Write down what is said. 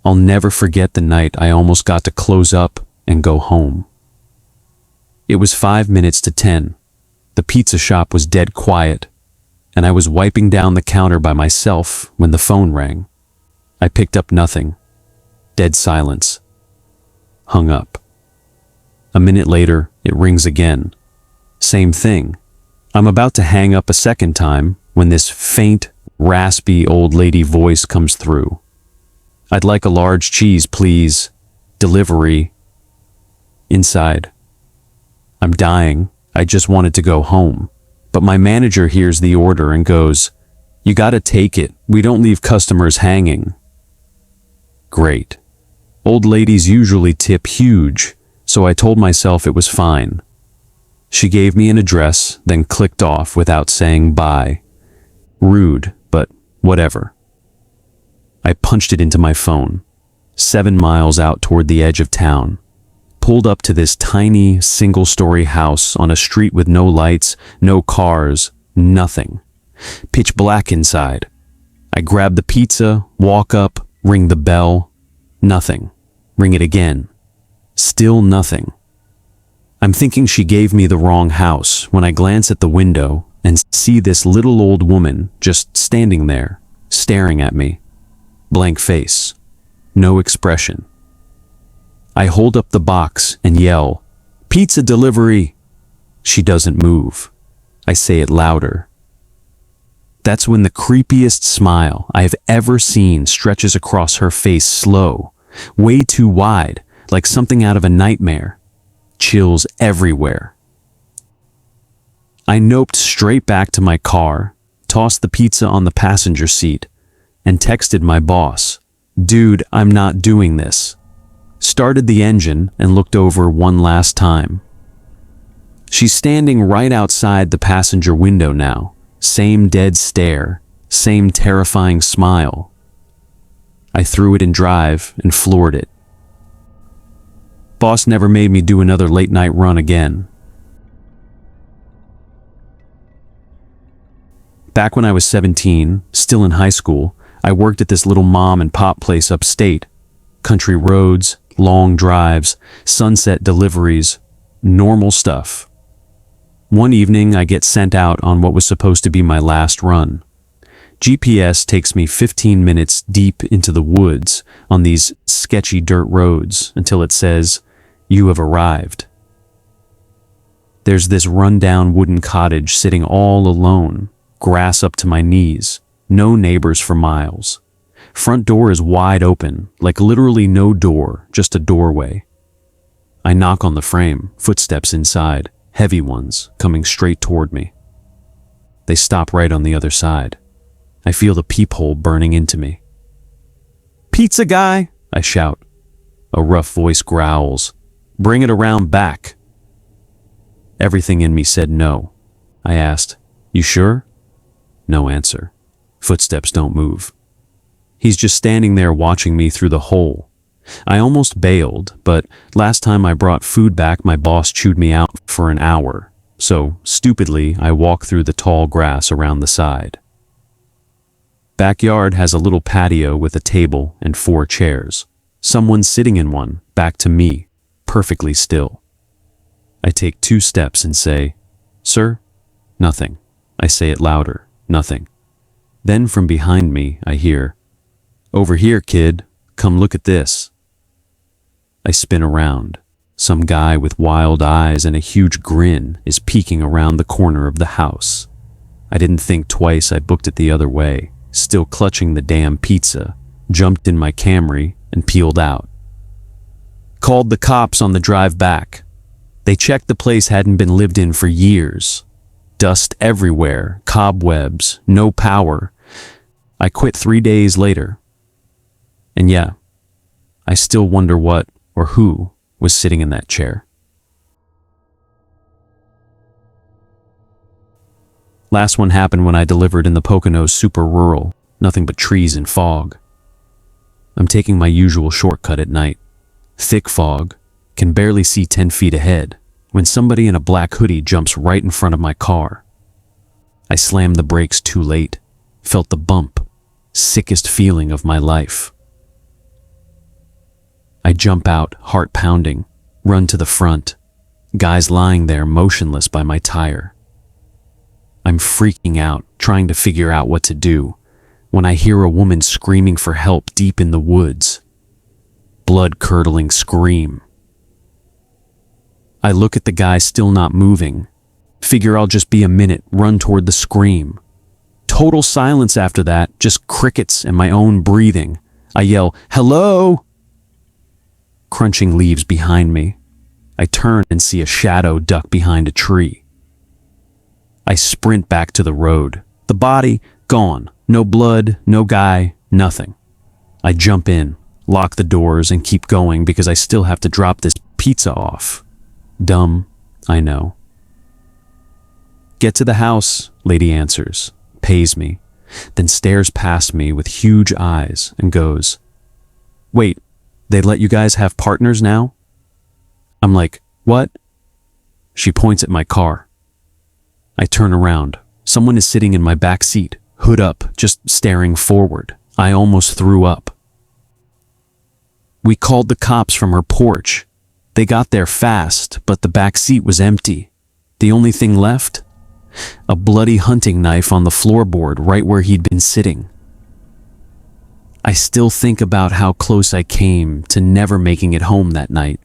I'll never forget the night I almost got to close up and go home. It was 5 minutes to 10. The pizza shop was dead quiet, and I was wiping down the counter by myself when the phone rang. I picked up nothing. Dead silence. Hung up. A minute later, it rings again. Same thing. I'm about to hang up a second time when this faint, raspy old lady voice comes through. "I'd like a large cheese, please. Delivery." Inside. I'm dying. I just wanted to go home. But my manager hears the order and goes, "You gotta take it. We don't leave customers hanging." Great. Old ladies usually tip huge, so I told myself it was fine. She gave me an address, then clicked off without saying bye. Rude, but whatever. I punched it into my phone. 7 miles out toward the edge of town. Pulled up to this tiny, single-story house on a street with no lights, no cars, nothing. Pitch black inside. I grab the pizza, walk up, ring the bell. Nothing. Ring it again. Still nothing. I'm thinking she gave me the wrong house when I glance at the window and see this little old woman just standing there, staring at me. Blank face. No expression. I hold up the box and yell, "Pizza delivery!" She doesn't move. I say it louder. That's when the creepiest smile I have ever seen stretches across her face slow, way too wide, like something out of a nightmare. Chills everywhere. I noped straight back to my car, tossed the pizza on the passenger seat, and texted my boss, "Dude, I'm not doing this." Started the engine and looked over one last time. She's standing right outside the passenger window now. Same dead stare, same terrifying smile. I threw it in drive and floored it. Boss never made me do another late night run again. Back when I was 17, still in high school, I worked at this little mom and pop place upstate. Country roads, long drives, sunset deliveries, normal stuff. One evening, I get sent out on what was supposed to be my last run. GPS takes me 15 minutes deep into the woods on these sketchy dirt roads until it says, "You have arrived." There's this rundown wooden cottage sitting all alone, grass up to my knees, no neighbors for miles. Front door is wide open, like literally no door, just a doorway. I knock on the frame, footsteps inside, heavy ones, coming straight toward me. They stop right on the other side. I feel the peephole burning into me. "Pizza guy!" I shout. A rough voice growls, "Bring it around back." Everything in me said no. I asked, "You sure?" No answer. Footsteps don't move. He's just standing there watching me through the hole. I almost bailed, but last time I brought food back, my boss chewed me out for an hour. So, stupidly, I walk through the tall grass around the side. Backyard has a little patio with a table and 4 chairs. Someone's sitting in one, back to me, perfectly still. I take 2 steps and say, "Sir?" Nothing. I say it louder. Nothing. Then from behind me, I hear, "Over here, kid. Come look at this." I spin around. Some guy with wild eyes and a huge grin is peeking around the corner of the house. I didn't think twice. I booked it the other way, still clutching the damn pizza, jumped in my Camry, and peeled out. Called the cops on the drive back. They checked the place hadn't been lived in for years. Dust everywhere, cobwebs, no power. I quit 3 days later. And yeah, I still wonder what or who was sitting in that chair. Last one happened when I delivered in the Poconos, super rural, nothing but trees and fog. I'm taking my usual shortcut at night. Thick fog, can barely see 10 feet ahead, when somebody in a black hoodie jumps right in front of my car. I slammed the brakes too late, felt the bump, sickest feeling of my life. I jump out, heart pounding, run to the front. Guy's lying there motionless by my tire. I'm freaking out, trying to figure out what to do, when I hear a woman screaming for help deep in the woods. Blood-curdling scream. I look at the guy still not moving. Figure I'll just be a minute, run toward the scream. Total silence after that, just crickets and my own breathing. I yell, "Hello!" Crunching leaves behind me. I turn and see a shadow duck behind a tree. I sprint back to the road. The body, gone. No blood, no guy, nothing. I jump in, lock the doors, and keep going because I still have to drop this pizza off. Dumb, I know. "Get to the house," lady answers, pays me, then stares past me with huge eyes and goes, "Wait, they let you guys have partners now?" I'm like, "What?" She points at my car. I turn around. Someone is sitting in my back seat, hood up, just staring forward. I almost threw up. "We called the cops from her porch. They got there fast, but the back seat was empty. The only thing left? A bloody hunting knife on the floorboard right where he'd been sitting." I still think about how close I came to never making it home that night.